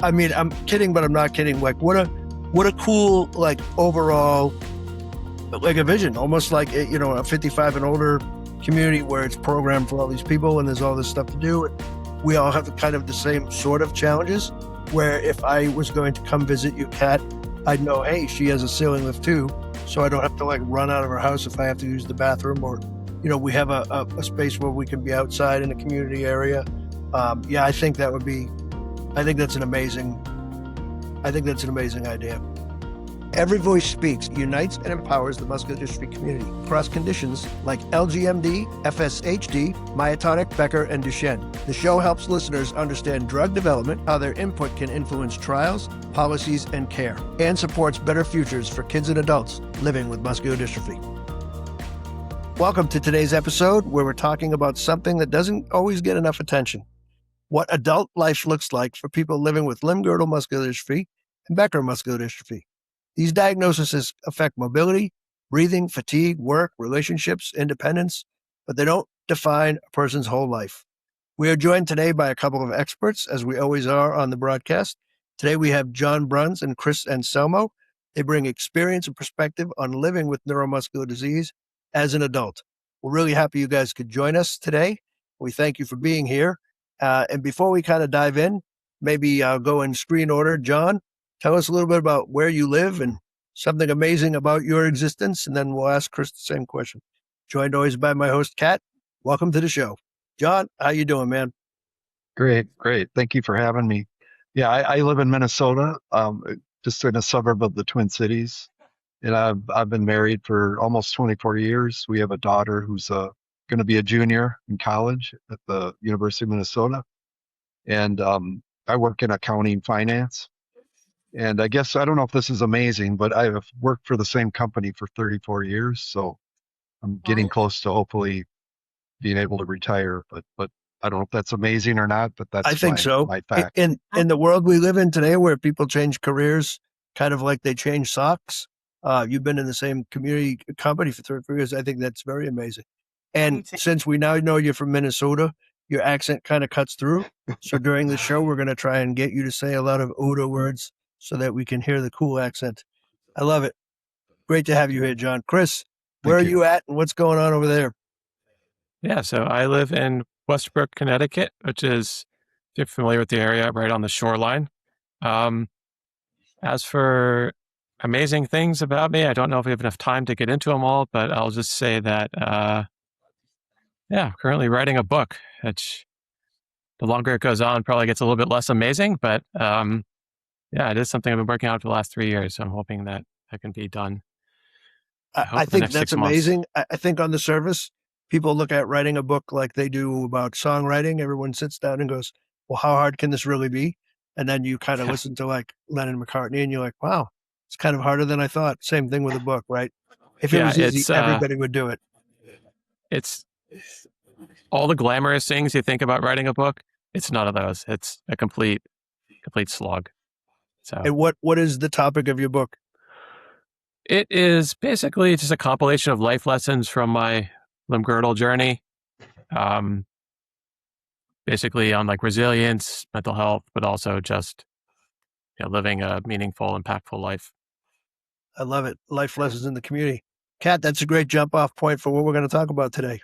I mean, I'm kidding, but I'm not kidding. Like, what a cool, like, overall, like a vision, almost like, a 55 and older community where it's programmed for all these people and there's all this stuff to do. We all have kind of the same sort of challenges, where if I was going to come visit you, Kat, I'd know, hey, she has a ceiling lift too, so I don't have to like run out of her house if I have to use the bathroom, or, we have a space where we can be outside in a community area. I think that's an amazing idea. Every voice speaks, unites, and empowers the muscular dystrophy community across conditions like LGMD, FSHD, myotonic, Becker, and Duchenne. The show helps listeners understand drug development, how their input can influence trials, policies, and care, and supports better futures for kids and adults living with muscular dystrophy. Welcome to today's episode, where we're talking about something that doesn't always get enough attention: what adult life looks like for people living with limb-girdle muscular dystrophy and Becker muscular dystrophy. These diagnoses affect mobility, breathing, fatigue, work, relationships, independence, but they don't define a person's whole life. We are joined today by a couple of experts, as we always are on the broadcast. Today we have John Bruns and Chris Anselmo. They bring experience and perspective on living with neuromuscular disease as an adult. We're really happy you guys could join us today. We thank you for being here. And before we kind of dive in, maybe I'll go in screen order. John, tell us a little bit about where you live and something amazing about your existence, and then we'll ask Chris the same question. Joined always by my host, Kat. Welcome to the show. John, how you doing, man? Great. Thank you for having me. Yeah, I live in Minnesota, just in a suburb of the Twin Cities, and I've been married for almost 24 years. We have a daughter who's going to be a junior in college at the University of Minnesota, and I work in accounting finance. And I guess, I don't know if this is amazing, but I have worked for the same company for 34 years. So I'm getting close to hopefully being able to retire. But I don't know if that's amazing or not, but that's I think so. my fact. In the world we live in today, where people change careers kind of like they change socks, you've been in the same company for 34 years. I think that's very amazing. And since we now know you're from Minnesota, your accent kind of cuts through. So during the show, we're going to try and get you to say a lot of Oda words so that we can hear the cool accent. I love it. Great to have you here, John. Chris, where are you at and what's going on over there? Yeah, so I live in Westbrook, Connecticut, which is, if you're familiar with the area, right on the shoreline. As for amazing things about me, I don't know if we have enough time to get into them all, but I'll just say that, currently writing a book, which the longer it goes on, probably gets a little bit less amazing, but it is something I've been working on for the last 3 years. So I'm hoping that can be done. I think that's amazing. I think on the surface, people look at writing a book like they do about songwriting. Everyone sits down and goes, well, how hard can this really be? And then you kind of listen to like Lennon McCartney and you're like, wow, it's kind of harder than I thought. Same thing with a book, right? If it was easy, everybody would do it. It's all the glamorous things you think about writing a book. It's none of those. It's a complete slog. So, and what is the topic of your book? It is basically just a compilation of life lessons from my limb-girdle journey. Basically on like resilience, mental health, but also just living a meaningful, impactful life. I love it. Life lessons in the community. Kat, that's a great jump off point for what we're going to talk about today.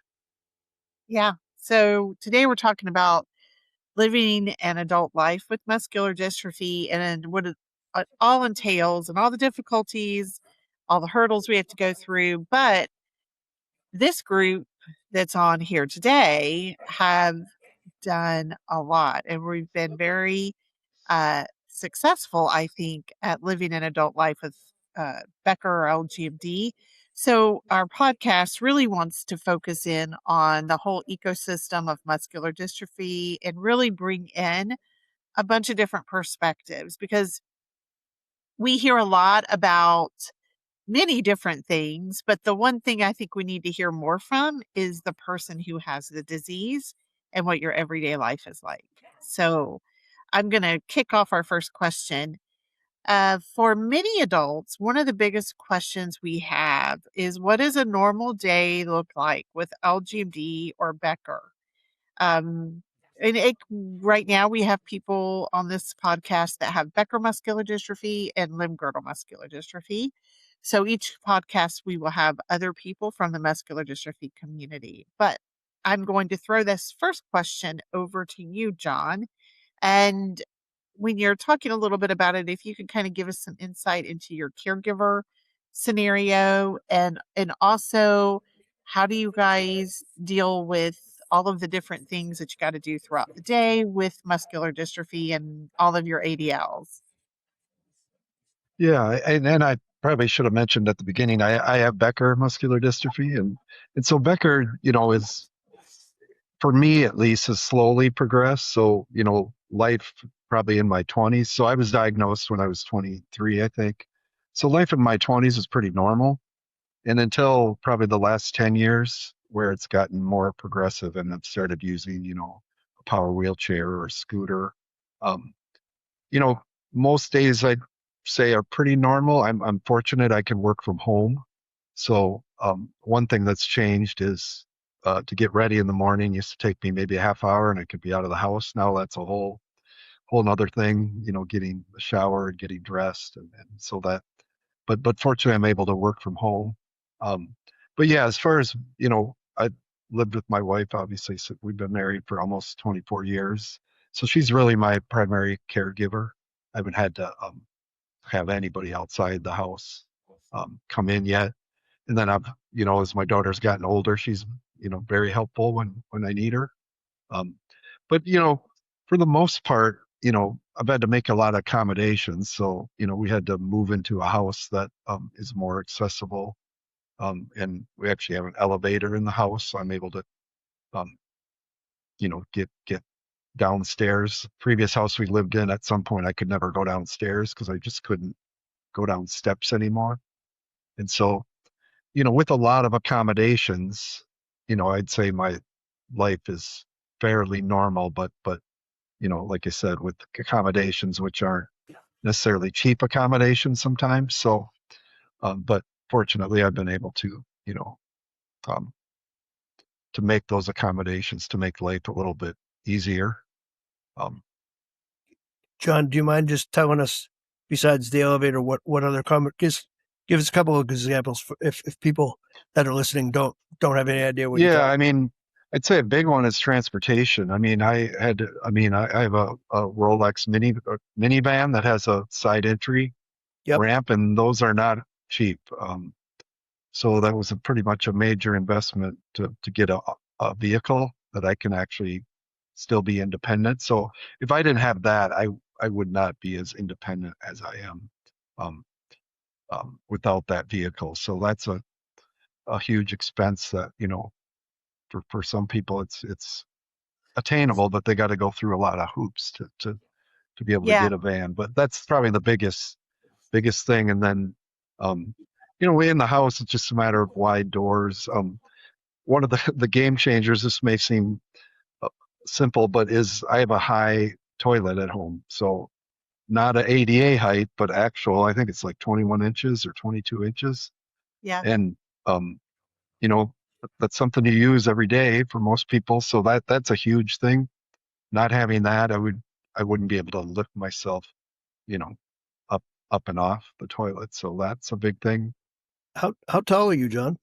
Yeah. So today we're talking about living an adult life with muscular dystrophy and what it all entails and all the difficulties, all the hurdles we have to go through. But this group that's on here today have done a lot, and we've been very successful, I think, at living an adult life with Becker or LGMD. So our podcast really wants to focus in on the whole ecosystem of muscular dystrophy and really bring in a bunch of different perspectives, because we hear a lot about many different things, but the one thing I think we need to hear more from is the person who has the disease and what your everyday life is like. So I'm going to kick off our first question. For many adults, one of the biggest questions we have is, what does a normal day look like with LGMD or Becker? and right now we have people on this podcast that have Becker muscular dystrophy and limb-girdle muscular dystrophy. So each podcast we will have other people from the muscular dystrophy community. But I'm going to throw this first question over to you, John. And when you're talking a little bit about it, if you could kind of give us some insight into your caregiver scenario, and also how do you guys deal with all of the different things that you got to do throughout the day with muscular dystrophy and all of your ADLs? Yeah, and I probably should have mentioned at the beginning, I have Becker muscular dystrophy, and so Becker, is, for me at least, has slowly progressed. So, life probably in my 20s. So I was diagnosed when I was 23, I think. So life in my 20s was pretty normal. And until probably the last 10 years, where it's gotten more progressive and I've started using, a power wheelchair or a scooter. Um, you know, Most days I'd say are pretty normal. I'm fortunate I can work from home. So one thing that's changed is to get ready in the morning used to take me maybe a half hour and I could be out of the house. Now that's a whole nother thing, getting a shower and getting dressed, and so that. But fortunately, I'm able to work from home. Um, but yeah, as far as I lived with my wife. Obviously, so we've been married for almost 24 years. So she's really my primary caregiver. I haven't had to have anybody outside the house come in yet. And then as my daughter's gotten older, she's very helpful when I need her. Um, but for the most part, I've had to make a lot of accommodations. So we had to move into a house that is more accessible, and we actually have an elevator in the house, so I'm able to um, get downstairs. Previous house we lived in, at some point I could never go downstairs because I just couldn't go down steps anymore. And so with a lot of accommodations, I'd say my life is fairly normal, but like I said, with accommodations which aren't necessarily cheap accommodations sometimes. So, but fortunately, I've been able to, um, to make those accommodations to make life a little bit easier. Um, John, do you mind just telling us, besides the elevator, what other just give us a couple of examples for if people that are listening don't have any idea what you're yeah, talking. I mean, I'd say a big one is transportation. I have a Rolex minivan that has a side entry Yep. ramp, and those are not cheap. So that was pretty much a major investment to get a vehicle that I can actually still be independent. So if I didn't have that, I would not be as independent as I am um, without that vehicle. So that's a huge expense that, for some people it's attainable, but they got to go through a lot of hoops to be able to Yeah. get a van. But that's probably the biggest thing. And then in the house, it's just a matter of wide doors. One of the game changers, this may seem uh, simple, but is I have a high toilet at home. So not an ADA height, but actual, I think it's like 21 inches or 22 inches. Yeah. And, um, you know, that's something you use every day for most people. So that's a huge thing. Not having that, I wouldn't be able to lift myself, you know, up, up and off the toilet. So that's a big thing. How tall are you, John?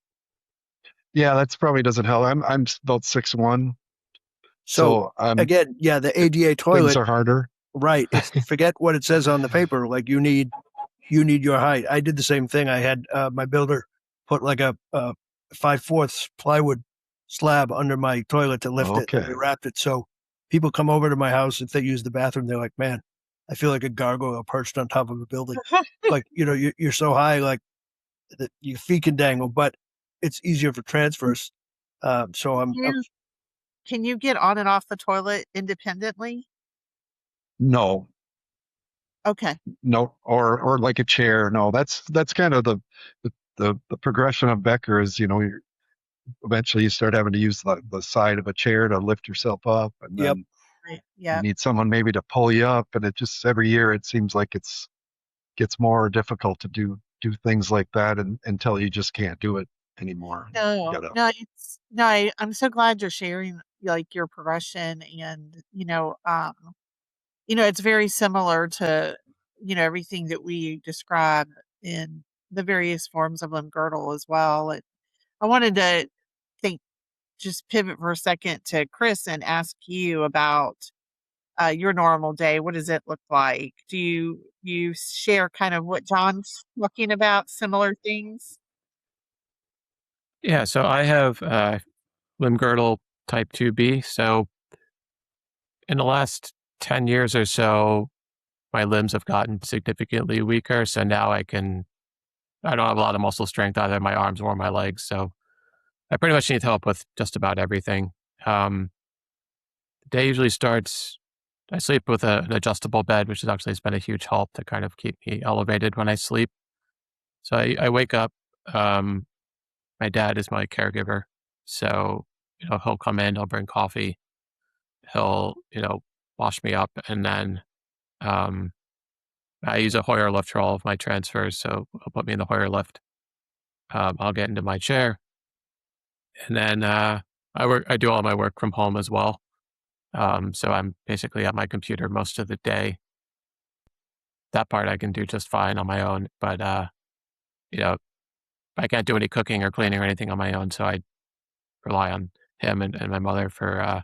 Yeah, that's probably doesn't help. I'm about 6'1". So So again, yeah, the ADA things toilet, are harder. right? It's forget what it says on the paper. Like you need your height. I did the same thing. I had my builder put like a 5/4 plywood slab under my toilet to lift it, and Okay. we wrapped it. So people come over to my house if they use the bathroom. They're like, "Man, I feel like a gargoyle perched on top of a building. Like you're so high, like that your feet can dangle, but it's easier for transfers." So Can you get on and off the toilet independently? No, Okay. no, or like a chair. No, that's kind of the progression of Becker is, eventually you start having to use the side of a chair to lift yourself up, and yep. then Right. you Yeah. need someone maybe to pull you up, and it just every year it seems like it's gets more difficult to do things like that, and until you just can't do it anymore. You No, gotta. no, I'm so glad you're sharing like your progression, and it's very similar to everything that we describe in the various forms of limb-girdle as well. And I wanted to think just pivot for a second to Chris and ask you about your normal day. What does it look like? Do you share kind of what John's talking about, similar things? Yeah, so I have limb-girdle type 2B. So in the last 10 years or so, my limbs have gotten significantly weaker. So now I don't have a lot of muscle strength either in my arms or my legs. So I pretty much need help with just about everything. The day usually starts, I sleep with an adjustable bed, which has actually been a huge help to kind of keep me elevated when I sleep. So I wake up. My dad is my caregiver. So, he'll come in, he'll bring coffee, he'll, wash me up. And then I use a Hoyer lift for all of my transfers. So he'll put me in the Hoyer lift. I'll get into my chair. And then I do all my work from home as well. So I'm basically at my computer most of the day. That part I can do just fine on my own. But, I can't do any cooking or cleaning or anything on my own. So I rely on him and my mother for,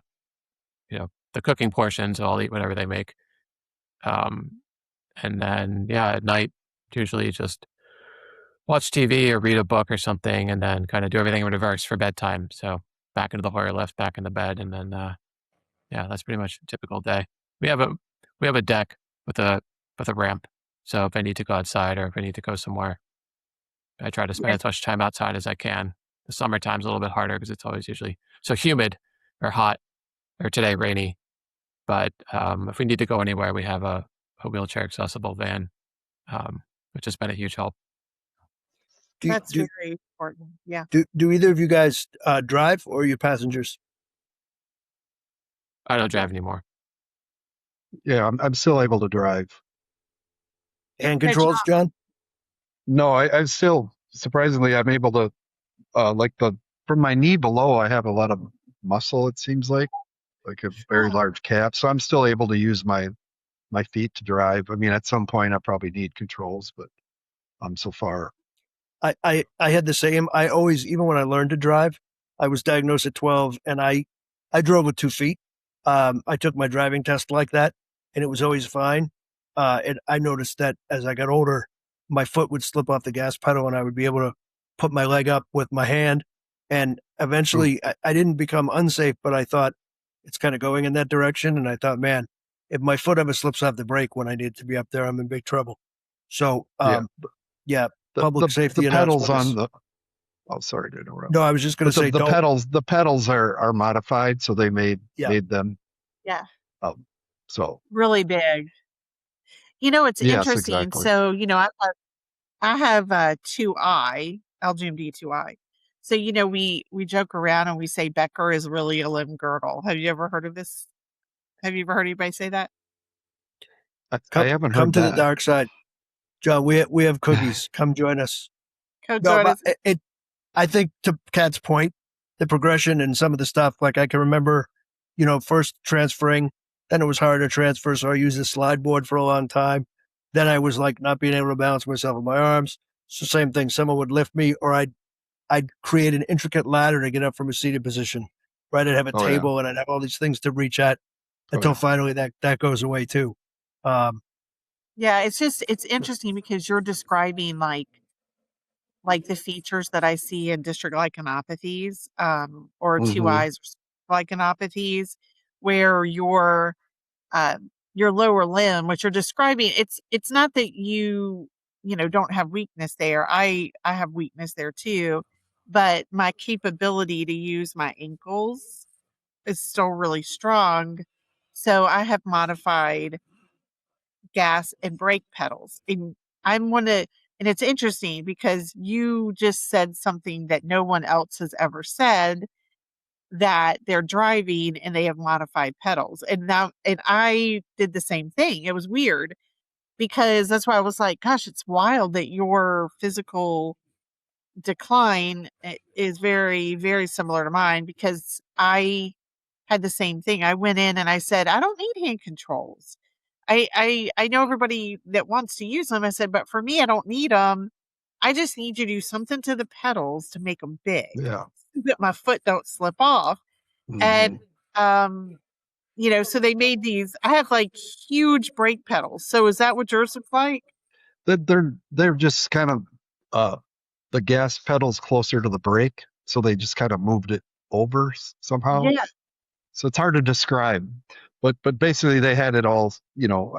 the cooking portion. So I'll eat whatever they make. And then, at night, usually just watch TV or read a book or something, and then kind of do everything in reverse for bedtime. So back into the Hoyer lift, back in the bed, and then that's pretty much a typical day. We have a deck with a ramp. So if I need to go outside or if I need to go somewhere, I try to spend as much time outside as I can. The summertime's a little bit harder because it's always usually so humid or hot, or today rainy. But if we need to go anywhere, we have a wheelchair accessible van, which has been a huge help. That's very important. Yeah. Do either of you guys drive, or are you passengers? I don't drive anymore. Yeah, I'm still able to drive. Hand controls, John? No, I'm still, surprisingly, I'm able to, from my knee below, I have a lot of muscle, it seems like a very large calf. So I'm still able to use my feet to drive. I mean, at some point I probably need controls, but so far. I had the same. I always, even when I learned to drive, I was diagnosed at 12, and I drove with 2 feet. I took my driving test like that, and it was always fine. And I noticed that as I got older, my foot would slip off the gas pedal, and I would be able to put my leg up with my hand. And eventually, I didn't become unsafe, but I thought it's kind of going in that direction. And I thought, man, if my foot ever slips off the brake when I need to be up there, I'm in big trouble. So, public safety the pedals on announcements. Oh, sorry to interrupt. No, I was just going to say the pedals are modified, so they made them. Yeah. So Really big. It's yes, interesting. exactly. So, I have 2I, LGMD 2I. So, we joke around and we say Becker is really a limb-girdle. Have you ever heard of this? Have you ever heard anybody say that? I haven't heard come to that. the dark side, John. We have cookies. Come join us. I think to Kat's point, the progression and some of the stuff, like I can remember, first transferring, then it was harder to transfer. So I used a slide board for a long time. Then I was like not being able to balance myself with my arms. So same thing. Someone would lift me, or I'd create an intricate ladder to get up from a seated position. Right. I'd have a table and I'd have all these things to reach at until finally that goes away too. It's interesting because you're describing like the features that I see in district lycanopathies, or 2Is lycanopathies, where your lower limb, which you're describing, it's not that you don't have weakness there. I have weakness there too, but my capability to use my ankles is still really strong. So I have modified gas and brake pedals. And and it's interesting because you just said something that no one else has ever said, that they're driving and they have modified pedals. And I did the same thing. It was weird because that's why I was like, gosh, it's wild that your physical decline is very, very similar to mine, because I had the same thing. I went in and I said, I don't need hand controls. I know everybody that wants to use them. I said, but for me, I don't need them. I just need you to do something to the pedals to make them big, Yeah. so that my foot don't slip off. And, Mhm. um, so they made these. I have like huge brake pedals. So is that what yours look like? They're just kind of the gas pedals closer to the brake, so they just kind of moved it over somehow. Yeah. So it's hard to describe, but basically they had it all.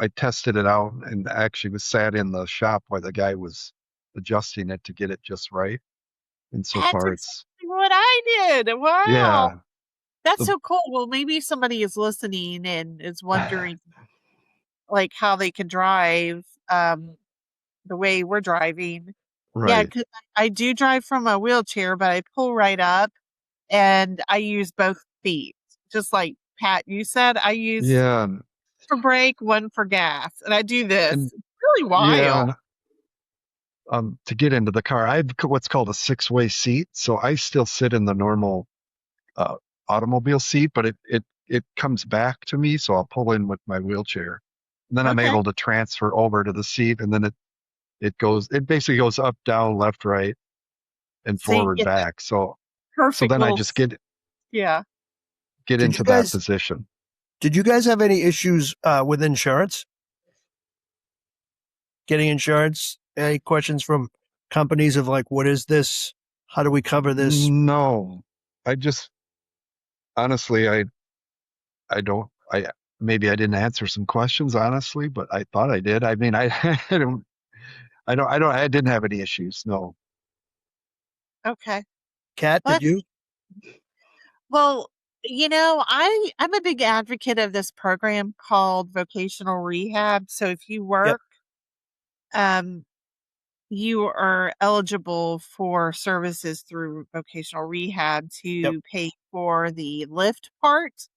I tested it out and actually was sat in the shop while the guy was adjusting it to get it just right. And so That's far, it's exactly what I did. Wow. yeah. That's The, so cool. Well, maybe somebody is listening and is wondering like how they can drive the way we're driving. Yeah, right. 'cause I do drive from a wheelchair, but I pull right up and I use both feet. Just like Pat, you said, I use Yeah. for brake, one for gas, and I do this. And It's really wild. yeah. To get into the car, I have what's called a six-way seat, so I still sit in the normal uh, automobile seat, but it comes back to me, so I'll pull in with my wheelchair, and then I'm Okay. able to transfer over to the seat, and then it basically goes up, down, left, right, and So you forward, get that back. So perfect then I little, just get Did you into that guys position. did you guys have any issues with insurance? Getting insurance? Any questions from companies of like, what is this? How do we cover this? No, I just honestly, I don't. I maybe I didn't answer some questions honestly, but I thought I did. I mean, I I didn't have any issues. No. okay. Kat, Well, did you? well, I'm a big advocate of this program called vocational rehab. So if you Yep. work, um, you are eligible for services through vocational rehab Yep. to pay for the lift part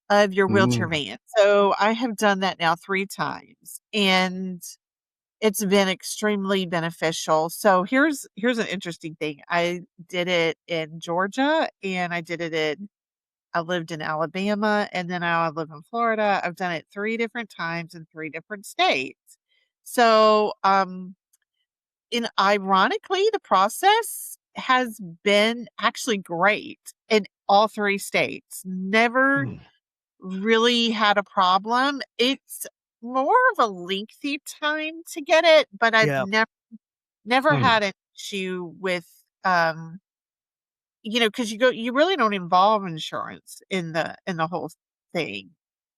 of your wheelchair Mm, van. So I have done that now 3 times and it's been extremely beneficial. So here's an interesting thing. I did it in Georgia and I lived in Alabama and then now I live in Florida. I've done it 3 different times in 3 different states. So, ironically, the process has been actually great in all 3 states. Never mm, really had a problem. It's more of a lengthy time to get it, but I've Yeah. never mm. had an issue with, um, because you really don't involve insurance in the whole thing,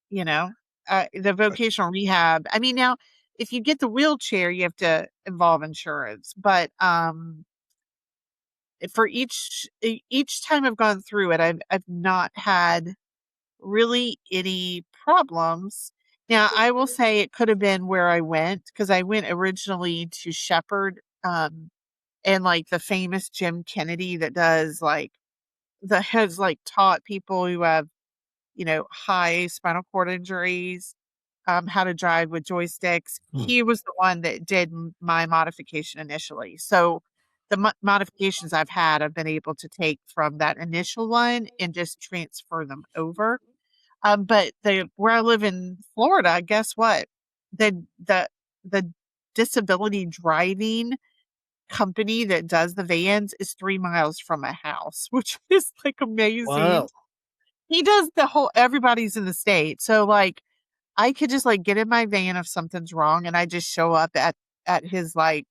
you know? The vocational rehab. I mean, now if you get the wheelchair, you have to involve insurance, but for each time I've gone through it, I've not had really any problems. Now, I will say it could have been where I went because I went originally to Shepherd, and like the famous Jim Kennedy that does like that has like taught people who have, high spinal cord injuries, how to drive with joysticks. Mm. He was the one that did my modification initially. So the modifications I've had, I've been able to take from that initial one and just transfer them over. But the where I live in Florida, guess what? The the disability driving company that does the vans is 3 miles from my house, which is like amazing. Wow. He does the whole everybody's in the state. So like I could just like get in my van if something's wrong and I just show up at his like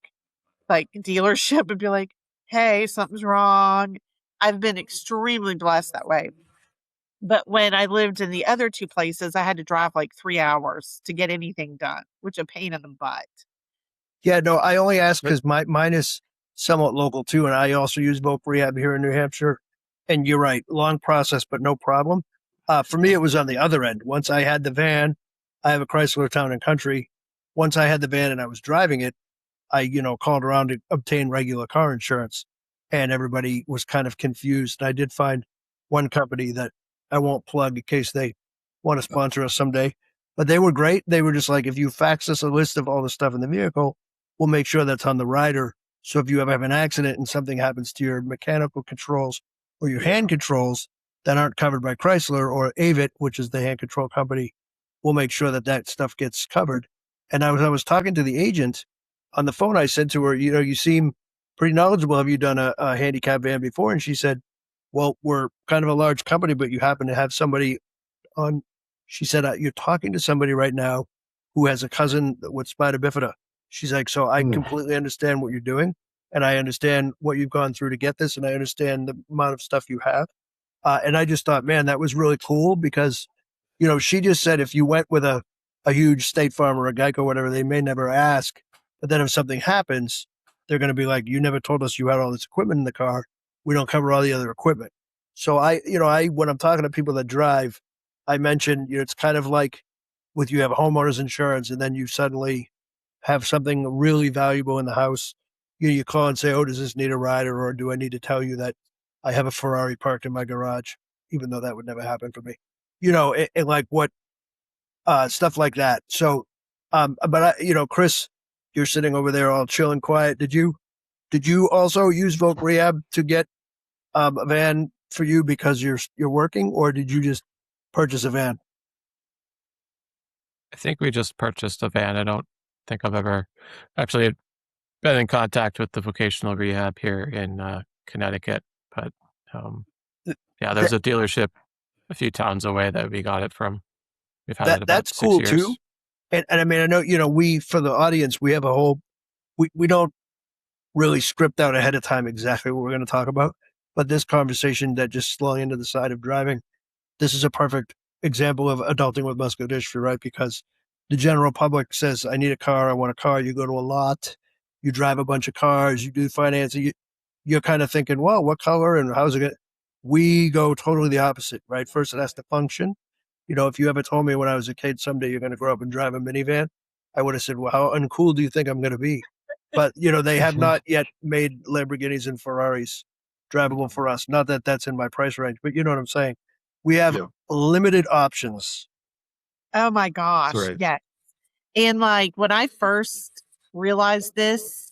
dealership and be like, "Hey, something's wrong." I've been extremely blessed that way. But when I lived in the other 2 places, I had to drive like 3 hours to get anything done, which a pain in the butt. Yeah, no, I only ask But because mine is somewhat local too, and I also use Voc Rehab here in New Hampshire. And you're right, long process, but no problem. For me, it was on the other end. Once I had the van, I have a Chrysler Town and Country. Once I had the van and I was driving it, I, called around to obtain regular car insurance, and everybody was kind of confused. And I did find one company that I won't plug in case they want to sponsor us someday, but they were great. They were just like, if you fax us a list of all the stuff in the vehicle, we'll make sure that's on the rider. So if you ever have an accident and something happens to your mechanical controls or your hand controls, that aren't covered by Chrysler, or Avit, which is the hand control company, will make sure that that stuff gets covered. And I was talking to the agent on the phone. I said to her, you seem pretty knowledgeable. Have you done a handicap van before? And she said, well, we're kind of a large company, but you happen to have somebody on. She said, you're talking to somebody right now who has a cousin with spina bifida. She's like, so I completely understand what you're doing, and I understand what you've gone through to get this, and I understand the amount of stuff you have. And I just thought, man, that was really cool because, she just said if you went with a huge State Farm or a Geico or whatever, they may never ask. But then if something happens, they're going to be like, you never told us you had all this equipment in the car. We don't cover all the other equipment. So when I'm talking to people that drive, I mentioned, it's kind of like with you have homeowners insurance and then you suddenly have something really valuable in the house. You call and say, oh, does this need a rider? Or do I need to tell you that I have a Ferrari parked in my garage, even though that would never happen for me, and like what, stuff like that. So, but Chris, you're sitting over there all chill and quiet. Did you also use Voc Rehab to get a van for you because you're working, or did you just purchase a van? I think we just purchased a van. I don't think I've ever actually been in contact with the vocational rehab here in Connecticut, but yeah, there's a dealership a few towns away that we got it from. We've had it about That's 6 cool years. too. And I mean, I know, we, for the audience, we have a whole, we don't really script out ahead of time exactly what we're going to talk about, but this conversation that just slung into the side of driving, this is a perfect example of adulting with muscular dystrophy, right? Because the general public says, I need a car, I want a car. You go to a lot, you drive a bunch of cars, you do financing, you're kind of thinking, well, what color and how's it going to, we go totally the opposite, right? First, it has to function. If you ever told me when I was a kid, someday you're going to grow up and drive a minivan, I would have said, well, how uncool do you think I'm going to be? But, they have not yet made Lamborghinis and Ferraris drivable for us. Not that that's in my price range, but you know what I'm saying? We have limited options. Oh my gosh. That's right. Yeah. And like when I first realized this,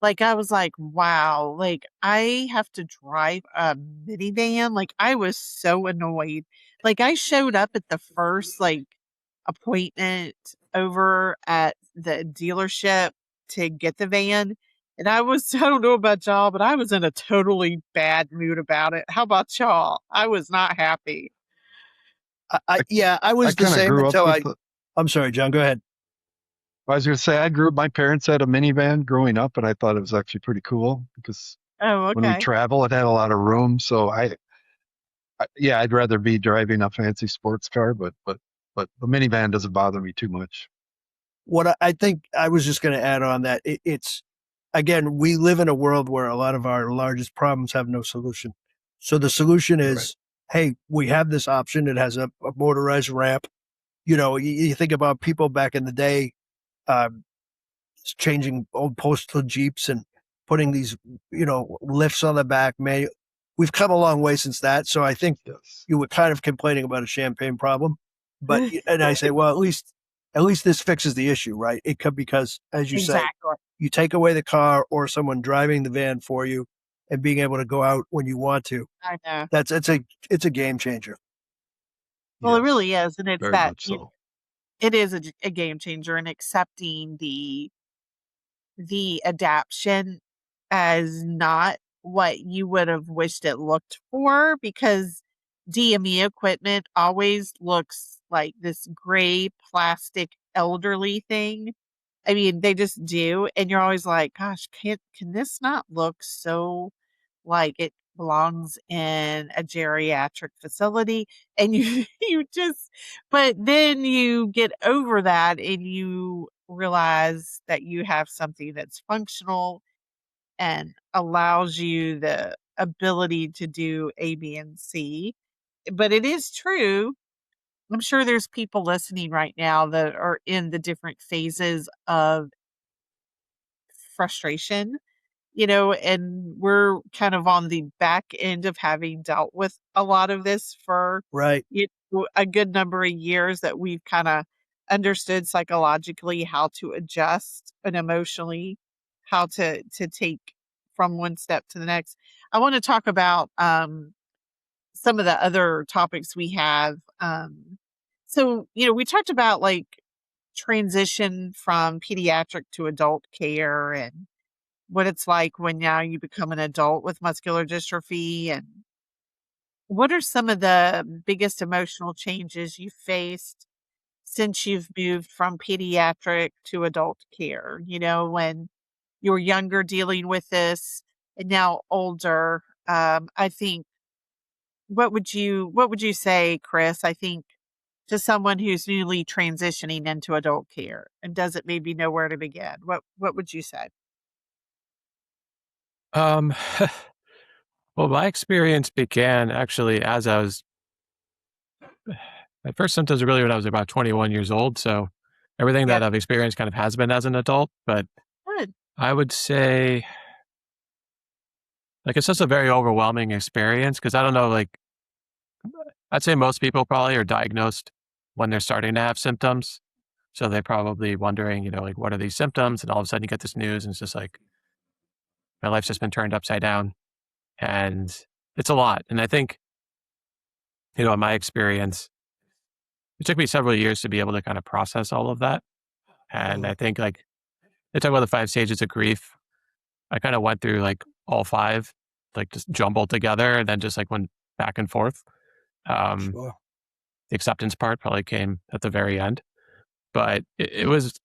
like I was like, wow, like I have to drive a minivan. Like I was so annoyed. Like I showed up at the first like appointment over at the dealership to get the van. And I was, I don't know about y'all, but I was in a totally bad mood about it. How about y'all? I was not happy. I was I the kind of same grew up until with I'm sorry, John, go ahead. I was going to say, my parents had a minivan growing up, and I thought it was actually pretty cool because Oh, when we okay. travel, it had a lot of room. So I'd rather be driving a fancy sports car, but the minivan doesn't bother me too much. What I think I was just going to add on that it's, again, we live in a world where a lot of our largest problems have no solution. So the solution is, hey, we have this option. It has a motorized ramp. You think about people back in the day, um, changing old postal Jeeps and putting these, lifts on the back. Man, we've come a long way since that. So I think you were kind of complaining about a champagne problem, but, and I say, well, at least this fixes the issue, right? It could, because as you say, Exactly. you take away the car or someone driving the van for you and being able to go out when you want to. I know. It's a game changer. Well, it Yes, really is. And it's very that, much so. it is a game changer, and accepting the adaption as not what you would have wished it looked for, because DME equipment always looks like this gray plastic elderly thing. I mean, they just do, and you're always like, gosh, can this not look so like it belongs in a geriatric facility? And you you just, but then you get over that and you realize that you have something that's functional and allows you the ability to do A, B, and C. But it is true. I'm sure there's people listening right now that are in the different phases of frustration, and we're kind of on the back end of having dealt with a lot of this for Right. a good number of years, that we've kind of understood psychologically how to adjust and emotionally how to take from one step to the next. I want to talk about some some of the other topics we have. So, we talked about like transition from pediatric to adult care and what it's like when now you become an adult with muscular dystrophy. And what are some of the biggest emotional changes you faced since you've moved from pediatric to adult care? When you were younger dealing with this and now older, I think, what would you say, Chris? I think to someone who's newly transitioning into adult care and doesn't maybe know where to begin, what would you say? Um, well, my experience began actually as I was, my first symptoms were really when I was about 21 years old. So everything Yeah, that I've experienced kind of has been as an adult, but good. I would say like it's just a very overwhelming experience because I don't know, like I'd say most people probably are diagnosed when they're starting to have symptoms. So they're probably wondering, like what are these symptoms? And all of a sudden you get this news and it's just like my life's just been turned upside down and it's a lot. And I think, in my experience, it took me several years to be able to kind of process all of that. And I think like they talk about the 5 stages of grief. I kind of went through like all five, like just jumbled together and then just like went back and forth. Um, Sure. the acceptance part probably came at the very end, but it's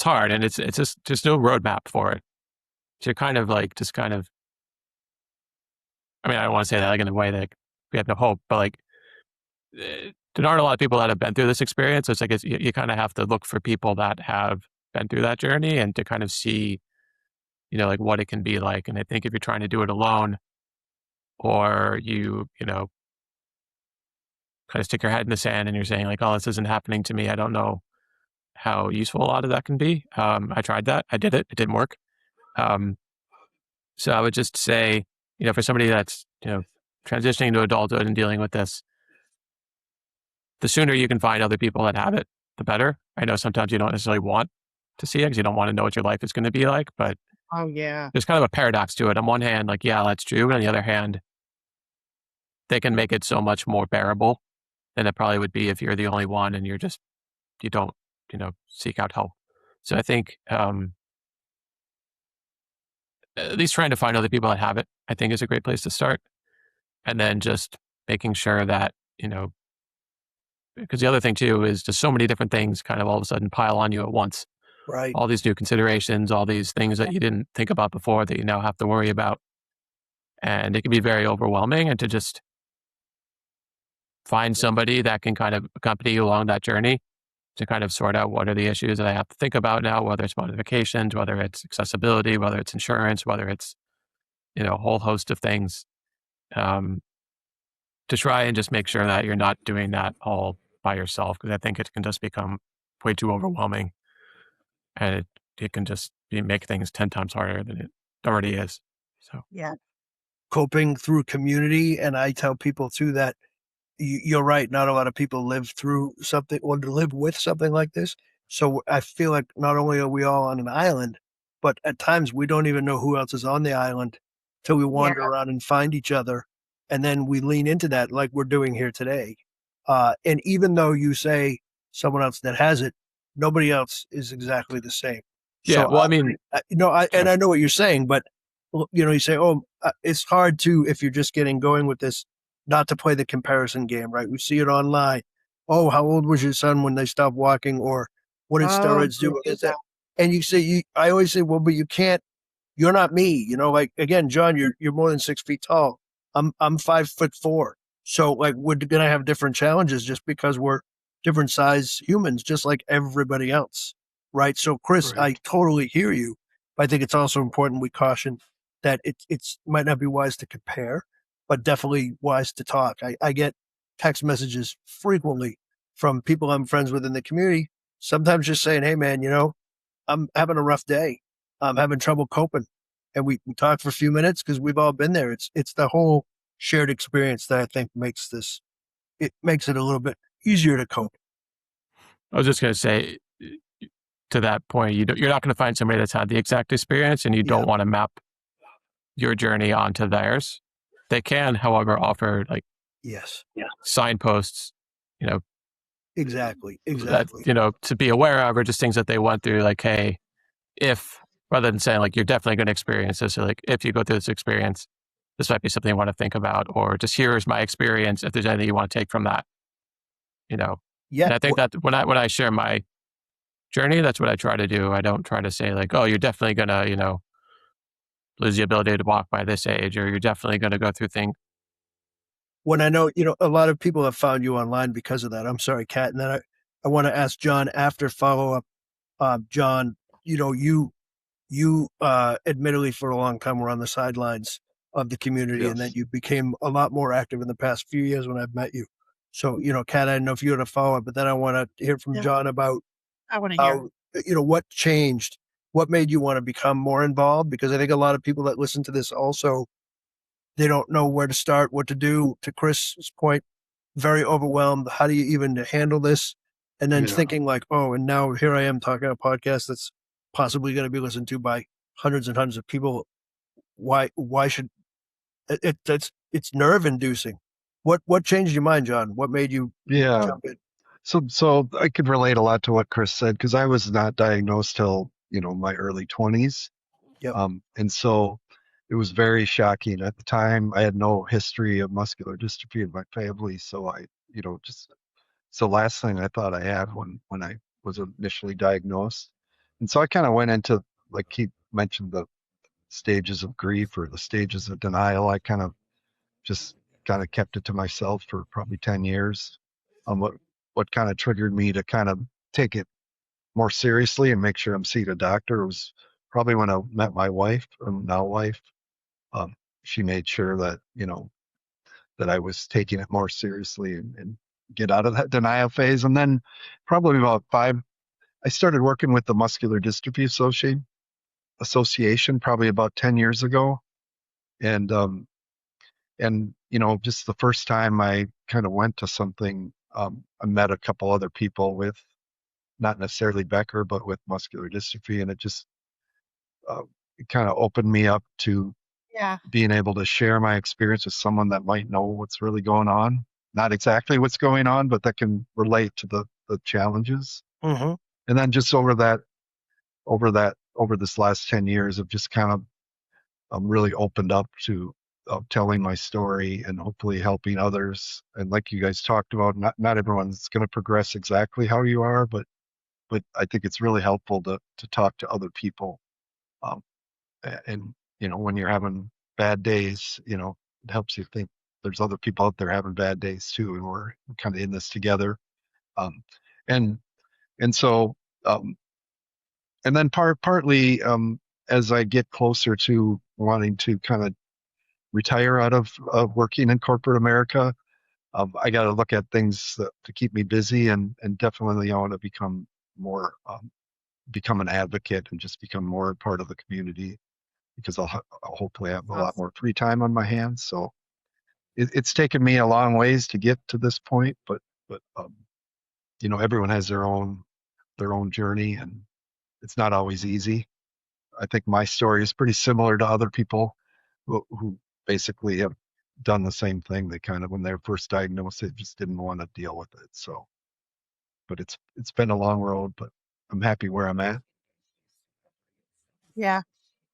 hard and it's just, there's no roadmap for it. So you're kind of like, just kind of, I mean, I don't want to say that like in a way that we have no hope, but like, there aren't a lot of people that have been through this experience. So it's like, you kind of have to look for people that have been through that journey and to kind of see, like what it can be like. And I think if you're trying to do it alone or kind of stick your head in the sand and you're saying like, oh, this isn't happening to me, I don't know how useful a lot of that can be. I tried that. I did it. It didn't work. Um, so I would just say, for somebody that's, transitioning to adulthood and dealing with this, the sooner you can find other people that have it, the better. I know sometimes you don't necessarily want to see it because you don't want to know what your life is going to be like, but Oh, yeah. there's kind of a paradox to it. On one hand, like, yeah, that's true. But on the other hand, they can make it so much more bearable than it probably would be if you're the only one and you don't, seek out help. So I think, at least trying to find other people that have it, I think is a great place to start. And then just making sure that, because the other thing too is just so many different things kind of all of a sudden pile on you at once. Right. All these new considerations, all these things that you didn't think about before that you now have to worry about. And it can be very overwhelming, and to just find somebody that can kind of accompany you along that journey to kind of sort out what are the issues that I have to think about now, whether it's modifications, whether it's accessibility, whether it's insurance, whether it's, a whole host of things, to try and just make sure that you're not doing that all by yourself. Because I think it can just become way too overwhelming, and it can just make things 10 times harder than it already is. So Yeah. Coping through community. And I tell people too that you're right. Not a lot of people live through something or live with something like this. So I feel like not only are we all on an island, but at times we don't even know who else is on the island till we Yeah. wander around and find each other. And then we lean into that like we're doing here today. And even though you say someone else that has it, nobody else is exactly the same. yeah, So well, I mean, and I know what you're saying, but you say, oh, it's hard to, if you're just getting going with this, not to play the comparison game, right? We see it online. Oh, how old was your son when they stopped walking? Or what did Oh, steroids do? yeah. Is that? And I always say, well, but you can't, you're not me, like, again, John, you're more than 6 feet tall. I'm 5'4". So like, we're going to have different challenges just because we're different size humans, just like everybody else. Right. So Chris, I totally hear you. But I think it's also important we caution that it's might not be wise to compare, but definitely wise to talk. I get text messages frequently from people I'm friends with in the community, sometimes just saying, hey man, I'm having a rough day. I'm having trouble coping. And we talk for a few minutes because we've all been there. It's the whole shared experience that I think makes it a little bit easier to cope. I was just going to say, to that point, you're not going to find somebody that's had the exact experience, and you don't want to map your journey onto theirs. They can, however, offer like Yes, signposts, you know, exactly. that, to be aware of, or just things that they went through, like, hey, if, rather than saying like, you're definitely going to experience this, or like, if you go through this experience, this might be something you want to think about, or just here's my experience, if there's anything you want to take from that, Yeah. And I think that when I share my journey, that's what I try to do. I don't try to say like, oh, you're definitely going to, lose the ability to walk by this age, or you're definitely going to go through things. When I know, a lot of people have found you online because of that. I'm sorry, Kat. And then I want to ask John after follow up. John, you admittedly for a long time were on the sidelines of the community, and then Yes. you became a lot more active in the past few years when I've met you. So, Kat, I don't know if you had a follow up, but then I want to hear from Yeah. John about I want to hear. how, what changed, what made you want to become more involved? Because I think a lot of people that listen to this also, they don't know where to start, what to do. To Chris's point, very overwhelmed. How do you even handle this? And then Yeah. thinking like, oh, and now here I am talking a podcast that's possibly going to be listened to by hundreds and hundreds of people. Why should it's nerve inducing. What changed your mind, John? What made you Yeah. jump in? So I could relate a lot to what Chris said, because I was not diagnosed till, my early 20s. Yep. And so it was very shocking at the time. I had no history of muscular dystrophy in my family. So it's the last thing I thought I had when I was initially diagnosed. And so I kind of went into, like he mentioned, the stages of grief or the stages of denial. I just kind of kept it to myself for probably 10 years. What kind of triggered me to kind of take it more seriously and make sure I'm seeing a doctor was probably when I met my wife, now wife. Um, she made sure that, that I was taking it more seriously and get out of that denial phase. And then probably I started working with the Muscular Dystrophy Association probably about 10 years ago. And just the first time I kind of went to something, I met a couple other people with not necessarily Becker, but with muscular dystrophy, and it kind of opened me up to Yeah. being able to share my experience with someone that might know what's really going on, not exactly what's going on, but that can relate to the challenges. Mm-hmm. And then just over this last 10 years of just kind of really opened up to telling my story and hopefully helping others. And like you guys talked about, not everyone's going to progress exactly how you are, but I think it's really helpful to talk to other people. Um, and when you're having bad days, it helps you think there's other people out there having bad days too, and we're kind of in this together. Um, and and so and then partly as I get closer to wanting to kind of retire out of working in corporate America, I got to look at things to keep me busy, and definitely I want to become more become an advocate and just become more part of the community, because I'll hopefully have a lot more free time on my hands. So it's taken me a long ways to get to this point, but everyone has their own journey, and it's not always easy. I think my story is pretty similar to other people who basically have done the same thing. They kind of, when they were first diagnosed, they just didn't want to deal with it. So, but it's been a long road, but I'm happy where I'm at. Yeah.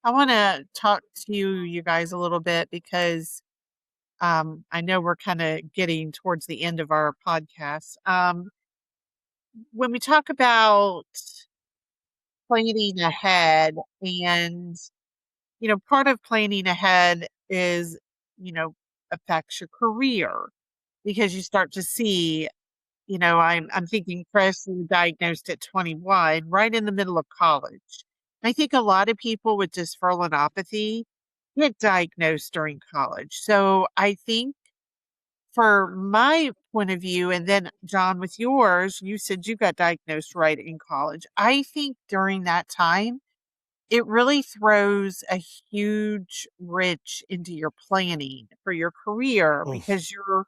I want to talk to you guys a little bit because I know we're kind of getting towards the end of our podcast. When we talk about planning ahead, and part of planning ahead is affects your career, because you start to see, I'm thinking Chris was diagnosed at 21, right in the middle of college. I think a lot of people with dysferlinopathy get diagnosed during college. So I think, for my point of view, and then John, with yours, you said you got diagnosed right in college. I think during that time, it really throws a huge wrench into your planning for your career, because you're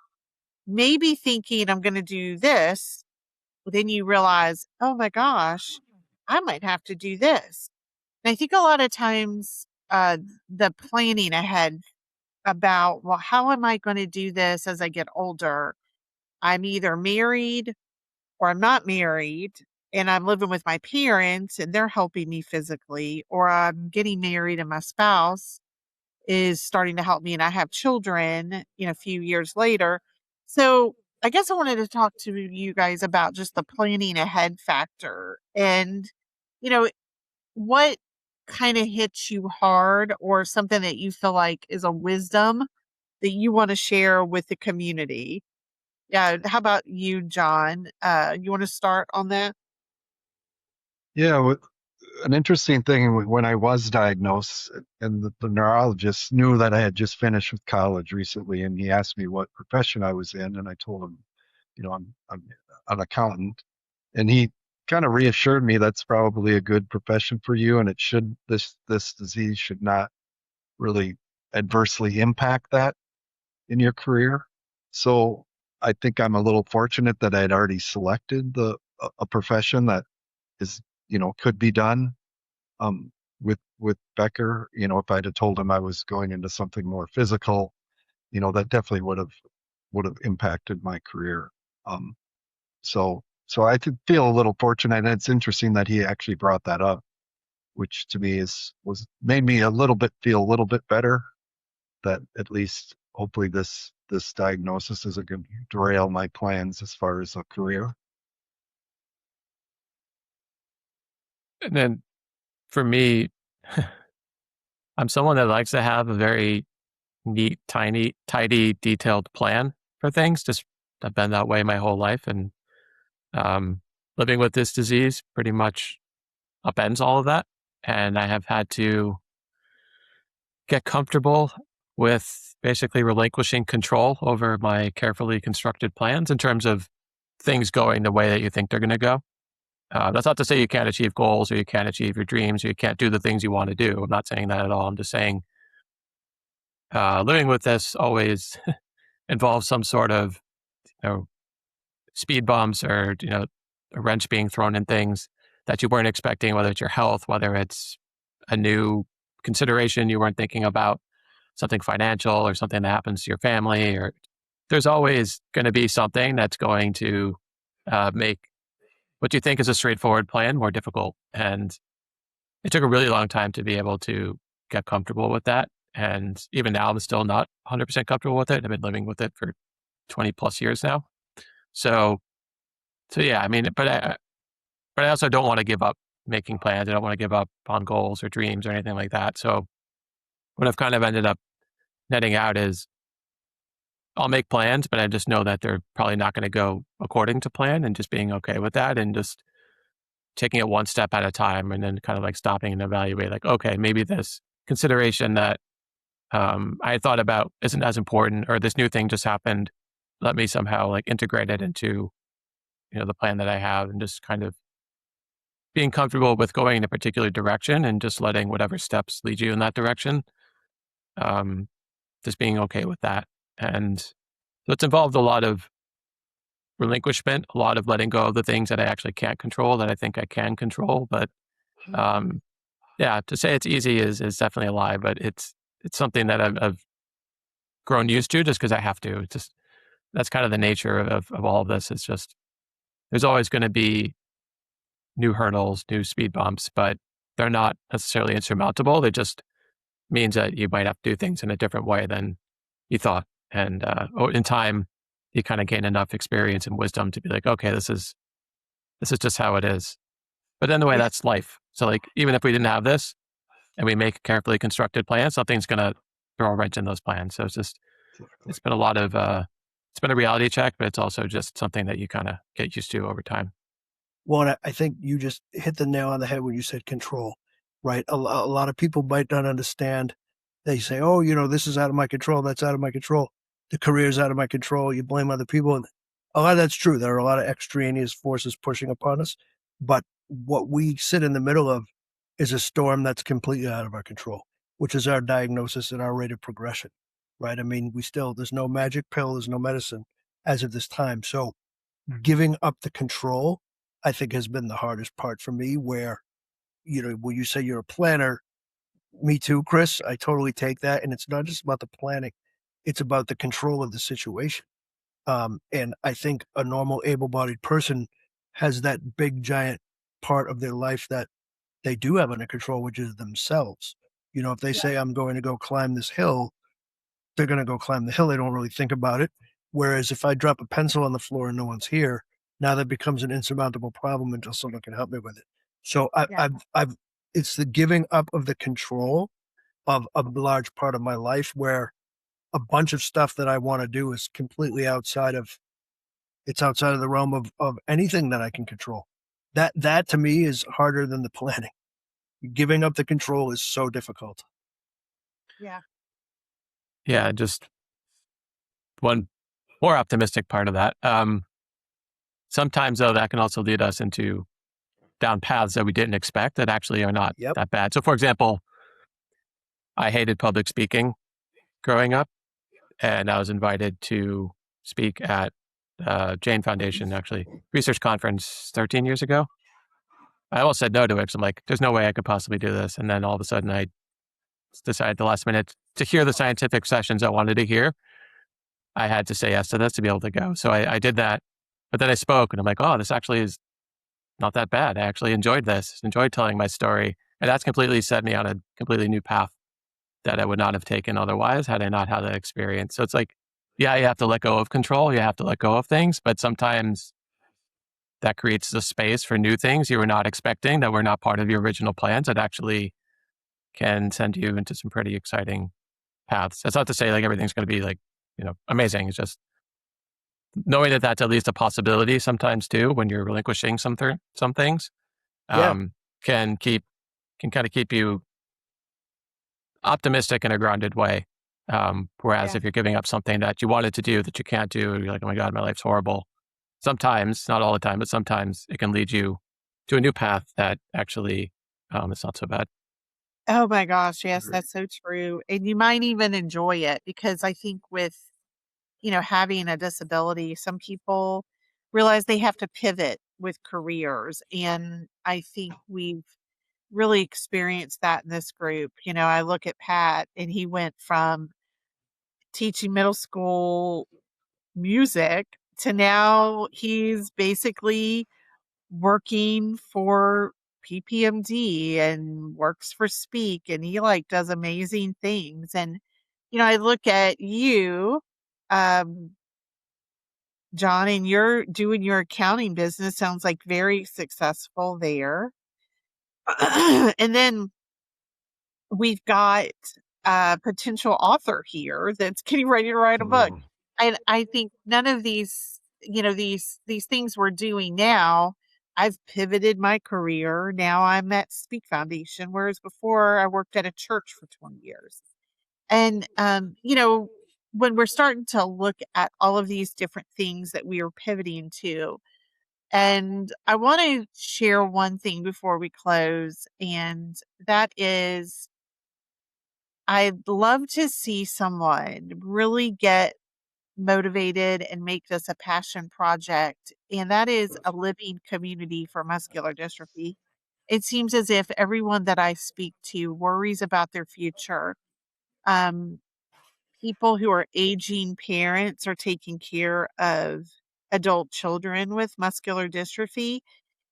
maybe thinking, I'm going to do this, but then you realize, oh my gosh, I might have to do this. And I think a lot of times, the planning ahead about, well, how am I going to do this as I get older? I'm either married or I'm not married and I'm living with my parents and they're helping me physically, or I'm getting married and my spouse is starting to help me and I have children, a few years later. So I guess I wanted to talk to you guys about just the planning ahead factor and, you know, what kind of hits you hard or something that you feel like is a wisdom that you want to share with the community. Yeah. How about you, John? You want to start on that? Yeah, an interesting thing when I was diagnosed, and the neurologist knew that I had just finished with college recently, and he asked me what profession I was in, and I told him, I'm an accountant, and he kind of reassured me that's probably a good profession for you, and this disease should not really adversely impact that in your career. So I think I'm a little fortunate that I'd already selected a profession that is, could be done with Becker. If I'd have told him I was going into something more physical, that definitely would have impacted my career. Um, so I did feel a little fortunate, and it's interesting that he actually brought that up, which to me was made me feel a little bit better that at least hopefully this diagnosis isn't going to derail my plans as far as a career. And then for me, I'm someone that likes to have a very neat, tiny, tidy, detailed plan for things. Just I've been that way my whole life, and um, living with this disease pretty much upends all of that. And I have had to get comfortable with basically relinquishing control over my carefully constructed plans in terms of things going the way that you think they're going to go. That's not to say you can't achieve goals or you can't achieve your dreams or you can't do the things you want to do. I'm not saying that at all. I'm just saying living with this always involves some sort of you know, speed bumps or a wrench being thrown in things that you weren't expecting, whether it's your health, whether it's a new consideration you weren't thinking about, something financial or something that happens to your family, or there's always going to be something that's going to make what you think is a straightforward plan more difficult. And it took a really long time to be able to get comfortable with that. And even now, I'm still not 100% comfortable with it. I've been living with it for 20 plus years now. So, so yeah, I mean, but I also don't want to give up making plans. I don't want to give up on goals or dreams or anything like that. So what I've kind of ended up netting out is I'll make plans, but I just know that they're probably not going to go according to plan, and just being okay with that and just taking it one step at a time, and then kind of like stopping and evaluate like, okay, maybe this consideration that I thought about isn't as important, or this new thing just happened. Let me somehow like integrate it into, the plan that I have, and just kind of being comfortable with going in a particular direction and just letting whatever steps lead you in that direction. Um, just being okay with that. And so it's involved a lot of relinquishment, a lot of letting go of the things that I actually can't control that I think I can control. But um, yeah, to say it's easy is definitely a lie, but it's something that I've grown used to just because I have to. It's just that's kind of the nature of all of this. It's just there's always going to be new hurdles, new speed bumps, but they're not necessarily insurmountable. They just means that you might have to do things in a different way than you thought. And in time, you kind of gain enough experience and wisdom to be like, okay, this is just how it is. But anyway, that's life. So like, even if we didn't have this and we make a carefully constructed plan, something's going to throw a wrench in those plans. So it's been a lot of, it's been a reality check, but it's also just something that you kind of get used to over time. Well, and I think you just hit the nail on the head when you said control, right? A lot of people might not understand. They say, oh, this is out of my control. That's out of my control. The career's out of my control. You blame other people. And a lot of that's true. There are a lot of extraneous forces pushing upon us. But what we sit in the middle of is a storm that's completely out of our control, which is our diagnosis and our rate of progression, right? I mean, there's no magic pill. There's no medicine as of this time. So giving up the control, I think, has been the hardest part for me, where, when you say you're a planner, Me too, Chris. I totally take that. And it's not just about the planning, it's about the control of the situation. And I think a normal able bodied person has that big, giant part of their life that they do have under control, which is themselves. You know, if they say, I'm going to go climb this hill, they're going to go climb the hill. They don't really think about it. Whereas if I drop a pencil on the floor and no one's here, now that becomes an insurmountable problem until someone can help me with it. So Yeah. it's the giving up of the control of a large part of my life where a bunch of stuff that I want to do is completely outside of the realm of anything that I can control. That to me is harder than the planning. Giving up the control is so difficult. Yeah. Yeah, just one more optimistic part of that. Sometimes, though, that can also lead us into down paths that we didn't expect that actually are not Yep. that bad. So, for example, I hated public speaking growing up, and I was invited to speak at Jane Foundation, actually, research conference 13 years ago. I almost said no to it because I'm like, there's no way I could possibly do this. And then all of a sudden, I decided at the last minute to hear the scientific sessions I wanted to hear. I had to say yes to this to be able to go. So I did that. But then I spoke and I'm like, oh, this actually is not that bad. I actually enjoyed this, enjoyed telling my story. And that's completely set me on a completely new path that I would not have taken otherwise had I not had that experience. So it's like, yeah, you have to let go of control. You have to let go of things. But sometimes that creates the space for new things you were not expecting that were not part of your original plans that actually can send you into some pretty exciting paths. That's not to say like everything's going to be like, amazing. It's just knowing that that's at least a possibility sometimes too, when you're relinquishing some things, Yeah. can kind of keep you optimistic in a grounded way. Whereas Yeah. if you're giving up something that you wanted to do that you can't do, you're like, oh my God, my life's horrible. Sometimes, not all the time, but sometimes it can lead you to a new path that actually is not so bad. Oh my gosh, yes, Agree. that's so true. And you might even enjoy it because I think with, having a disability, some people realize they have to pivot with careers. And I think we've really experienced that in this group. I look at Pat and he went from teaching middle school music to now he's basically working for PPMD and works for Speak, and he like does amazing things. And I look at you, um, John, and you're doing your accounting business. Sounds like very successful there. And then we've got a potential author here that's getting ready to write a book. And I think none of these, these things we're doing now, I've pivoted my career. Now I'm at Speak Foundation, whereas before I worked at a church for 20 years. And, when we're starting to look at all of these different things that we are pivoting to, and I want to share one thing before we close, and that is I'd love to see someone really get motivated and make this a passion project, and that is a living community for muscular dystrophy. It seems as if everyone that I speak to worries about their future. Um, People who are aging parents are taking care of adult children with muscular dystrophy.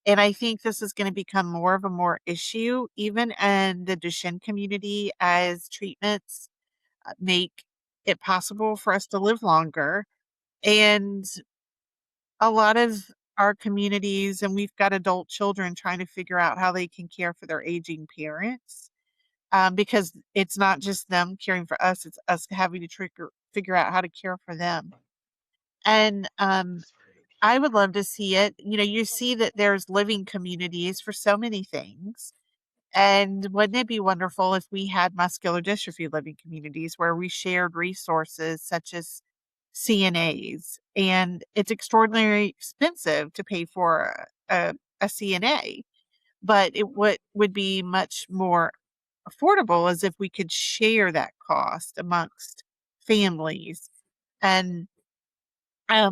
And I think this is going to become more of a more issue, even in the Duchenne community, as treatments make it possible for us to live longer. And a lot of our communities, and we've got adult children trying to figure out how they can care for their aging parents, because it's not just them caring for us, it's us having to figure out how to care for them. And I would love to see it. You see that there's living communities for so many things. And wouldn't it be wonderful if we had muscular dystrophy living communities where we shared resources such as CNAs? And it's extraordinarily expensive to pay for a CNA, but it would be much more affordable as if we could share that cost amongst families. And I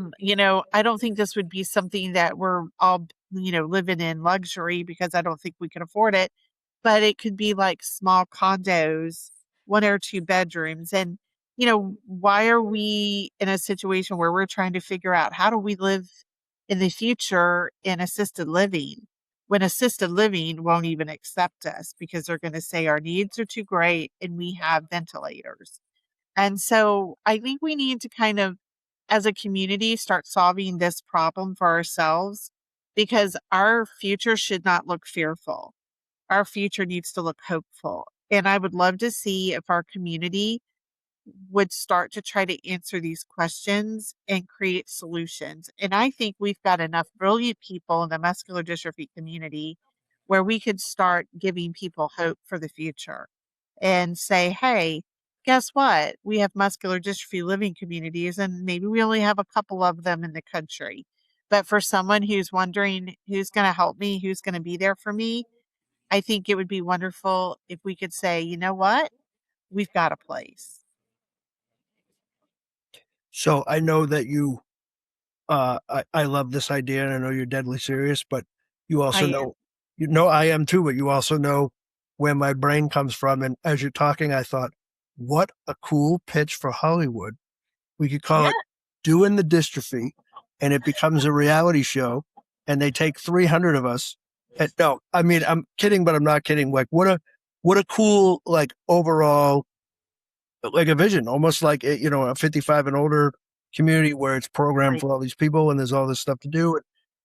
don't think this would be something that we're all living in luxury because I don't think we can afford it. but it could be like small condos, 1 or 2 bedrooms. And, why are we in a situation where we're trying to figure out how do we live in the future in assisted living when assisted living won't even accept us because they're going to say our needs are too great and we have ventilators. And so I think we need to kind of, as a community, start solving this problem for ourselves because our future should not look fearful. Our future needs to look hopeful. And I would love to see if our community would start to try to answer these questions and create solutions. And I think we've got enough brilliant people in the muscular dystrophy community where we could start giving people hope for the future and say, hey, guess what? We have muscular dystrophy living communities, and maybe we only have a couple of them in the country. But for someone who's wondering who's going to help me, who's going to be there for me, I think it would be wonderful if we could say, you know what? We've got a place. So I know that you, I love this idea, and I know you're deadly serious, but you also I am. know, I am too, but you also know where my brain comes from. And as you're talking, I thought, what a cool pitch for Hollywood. We could call Yeah. it Doing the Dystrophy, and it becomes a reality show, and they take 300 of us. And no, I mean, I'm kidding, but I'm not kidding. Like, what a cool, like, overall, like a vision, almost like, a 55 and older community where it's programmed Right. for all these people and there's all this stuff to do. And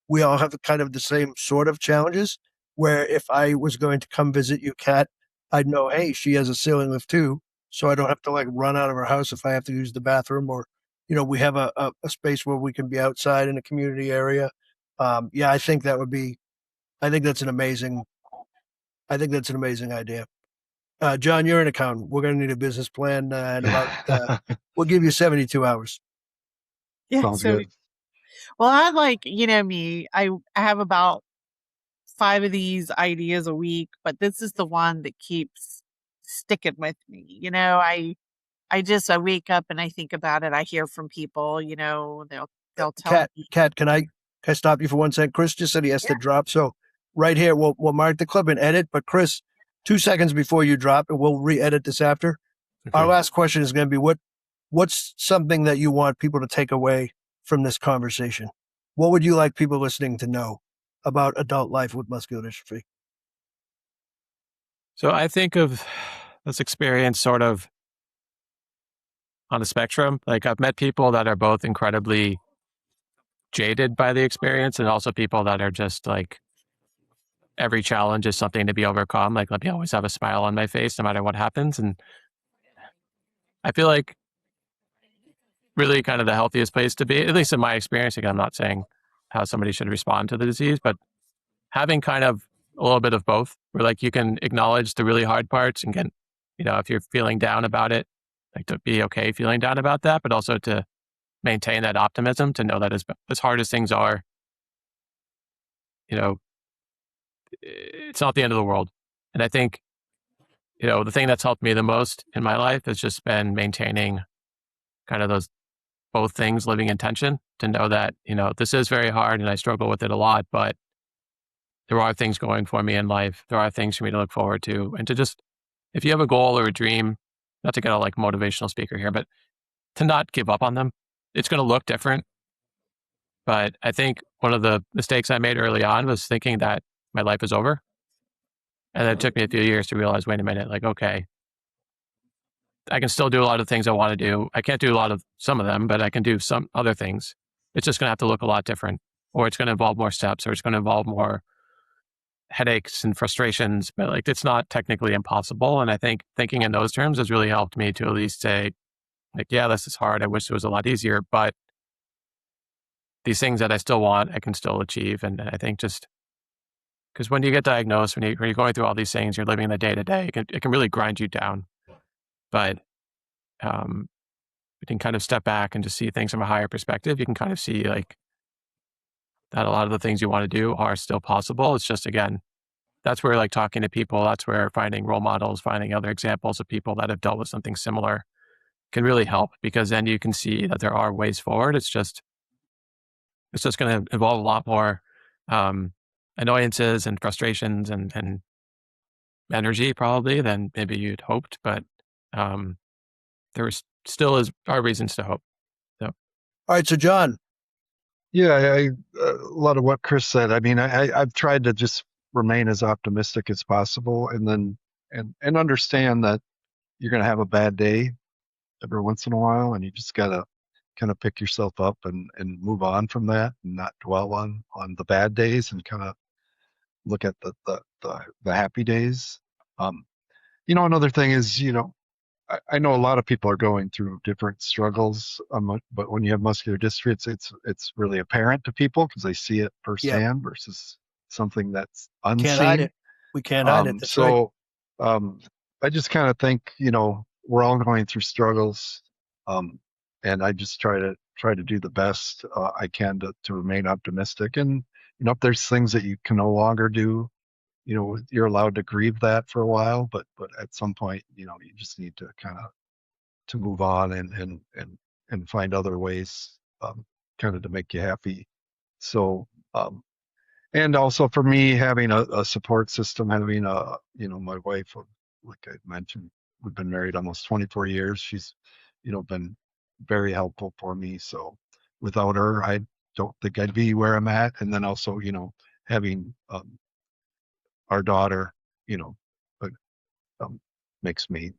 we all have kind of the same sort of challenges where if I was going to come visit you, Kat, I'd know, hey, she has a ceiling lift too. So I don't have to like run out of her house if I have to use the bathroom, or, we have a space where we can be outside in a community area. Yeah, I think I think that's an amazing idea. John, you're an accountant. We're going to need a business plan in about, we'll give you 72 hours. Yeah. Sounds So, good. well, I like, me, I have about 5 of these ideas a week, but this is the one that keeps sticking with me. I wake up and I think about it. I hear from people, they'll tell Kat, me. can I stop you for 1 second? Chris just said he has to drop. So right here, we'll mark the clip and edit. But Chris, 2 seconds before you drop, and we'll re-edit this after. Okay. Our last question is going to be what's something that you want people to take away from this conversation? What would you like people listening to know about adult life with muscular dystrophy? So I think of this experience sort of on a spectrum. Like I've met people that are both incredibly jaded by the experience and also people that are just like every challenge is something to be overcome. Like let me always have a smile on my face no matter what happens. And I feel like really kind of the healthiest place to be, at least in my experience. Again, I'm not saying how somebody should respond to the disease, but having kind of a little bit of both, where like you can acknowledge the really hard parts and get, if you're feeling down about it, like to be okay feeling down about that, but also to maintain that optimism, to know that as hard as things are, it's not the end of the world. And I think, the thing that's helped me the most in my life has just been maintaining kind of those both things living in tension, to know that, this is very hard and I struggle with it a lot, but there are things going for me in life. There are things for me to look forward to. And to just, if you have a goal or a dream, not to get a like motivational speaker here, but to not give up on them. It's going to look different. But I think one of the mistakes I made early on was thinking that my life is over. And then it took me a few years to realize, wait a minute, like, okay, I can still do a lot of things I want to do. I can't do a lot of some of them, but I can do some other things. It's just going to have to look a lot different, or it's going to involve more steps, or it's going to involve more headaches and frustrations, but like, it's not technically impossible. And I think thinking in those terms has really helped me to at least say, like, yeah, this is hard. I wish it was a lot easier, but these things that I still want, I can still achieve. And I think just because when you get diagnosed, when you're going through all these things, you're living the day to day, it can really grind you down. But you can kind of step back and just see things from a higher perspective. You can kind of see like that a lot of the things you want to do are still possible. It's just, again, that's where like talking to people, that's where finding role models, finding other examples of people that have dealt with something similar can really help, because then you can see that there are ways forward. It's just going to involve a lot more annoyances and frustrations and energy probably than maybe you'd hoped, but there still are reasons to hope. So, All right, so John. Yeah, a lot of what Chris said. I mean, I've tried to just remain as optimistic as possible, and then and understand that you're going to have a bad day every once in a while, and you just got to kind of pick yourself up and move on from that, and not dwell on the bad days, and kind of look at the happy days. Um, another thing is, I know a lot of people are going through different struggles, but when you have muscular dystrophy, it's really apparent to people because they see it Yeah, firsthand versus something that's can't hide unseen. it. We can't hide it. That's right. So I just kind of think, we're all going through struggles, um, and I just try to do the best I can to remain optimistic. And if there's things that you can no longer do, you're allowed to grieve that for a while, but at some point, you just need to kind of to move on and find other ways, kind of to make you happy. So, and also for me, having a support system, having my wife, like I mentioned, we've been married almost 24 years. She's, been very helpful for me. So without her, I don't think I'd be where I'm at. And then also, having, our daughter, you know, uh, makes me,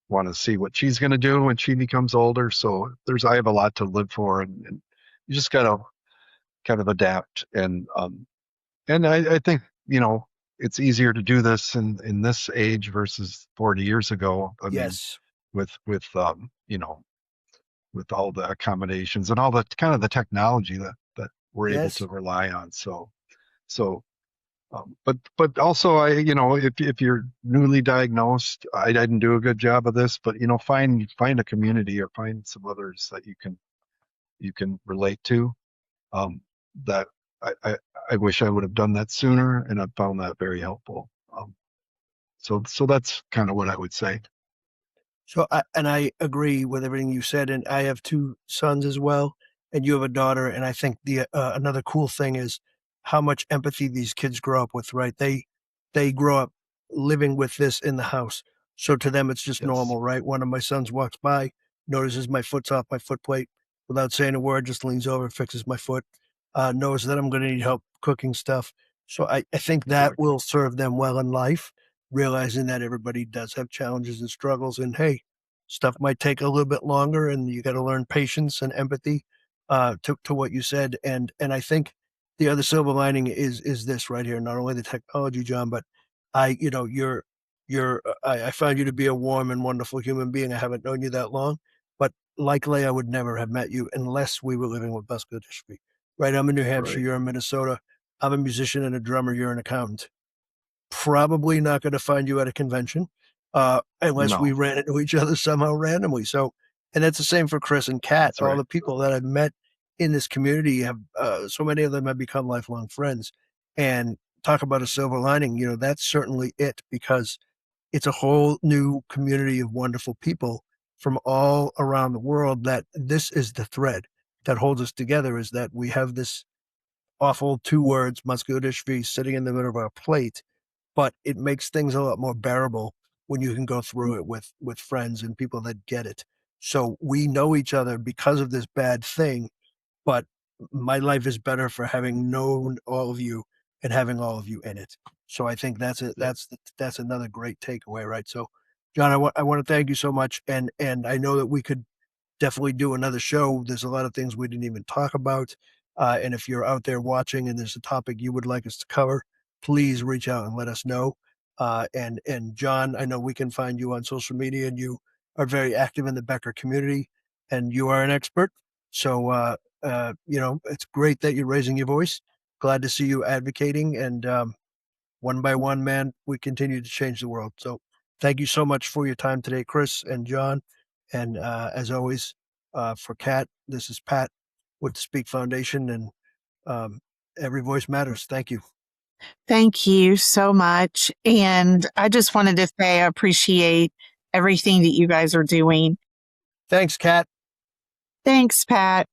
want to see what she's going to do when she becomes older. So I have a lot to live for, and you just got to kind of adapt. And I think, it's easier to do this in this age versus 40 years ago. I mean, Yes. with with all the accommodations and all the kind of the technology that we're able Yes. to rely on. So but also, if you're newly diagnosed, I didn't do a good job of this, but find a community or find some others that you can relate to. Um, that I wish I would have done that sooner, and I found that very helpful. So that's kind of what I would say. So I agree with everything you said, and I have two sons as well, and you have a daughter, and I think the another cool thing is how much empathy these kids grow up with, right? They grow up living with this in the house, so to them it's just Yes, normal, right? One of my sons walks by, notices my foot's off my foot plate, without saying a word, just leans over, fixes my foot, knows that I'm going to need help cooking stuff. So I think that exactly. will serve them well in life, realizing that everybody does have challenges and struggles, and hey, stuff might take a little bit longer, and you got to learn patience and empathy to what you said. And I think the other silver lining is this right here. Not only the technology, John, but I found you to be a warm and wonderful human being. I haven't known you that long, but likely I would never have met you unless we were living with muscular dystrophy. Right? I'm in New Hampshire. Right. You're in Minnesota. I'm a musician and a drummer. You're an accountant. Probably not going to find you at a convention unless we No, ran into each other somehow randomly. So, and that's the same for Chris and Kat. that's All right. the people that I've met in this community have so many of them have become lifelong friends. And talk about a silver lining, that's certainly it, because it's a whole new community of wonderful people from all around the world. That this is the thread that holds us together, is that we have this awful two words, muscular dystrophy, sitting in the middle of our plate, but it makes things a lot more bearable when you can go through it with friends and people that get it. So we know each other because of this bad thing, but my life is better for having known all of you and having all of you in it. So I think Yep. that's another great takeaway, right? So, John, I want to thank you so much, and I know that we could definitely do another show. There's a lot of things we didn't even talk about. And if you're out there watching and there's a topic you would like us to cover, please reach out and let us know. And John, I know we can find you on social media, and you are very active in the Becker community, and you are an expert. So it's great that you're raising your voice. Glad to see you advocating, and one by one, man, we continue to change the world. So thank you so much for your time today, Chris and John. And as always, for Kat, this is Pat with the Speak Foundation, and um, every voice matters. Thank you. Thank you so much. And I just wanted to say I appreciate everything that you guys are doing. Thanks, Kat. Thanks, Pat.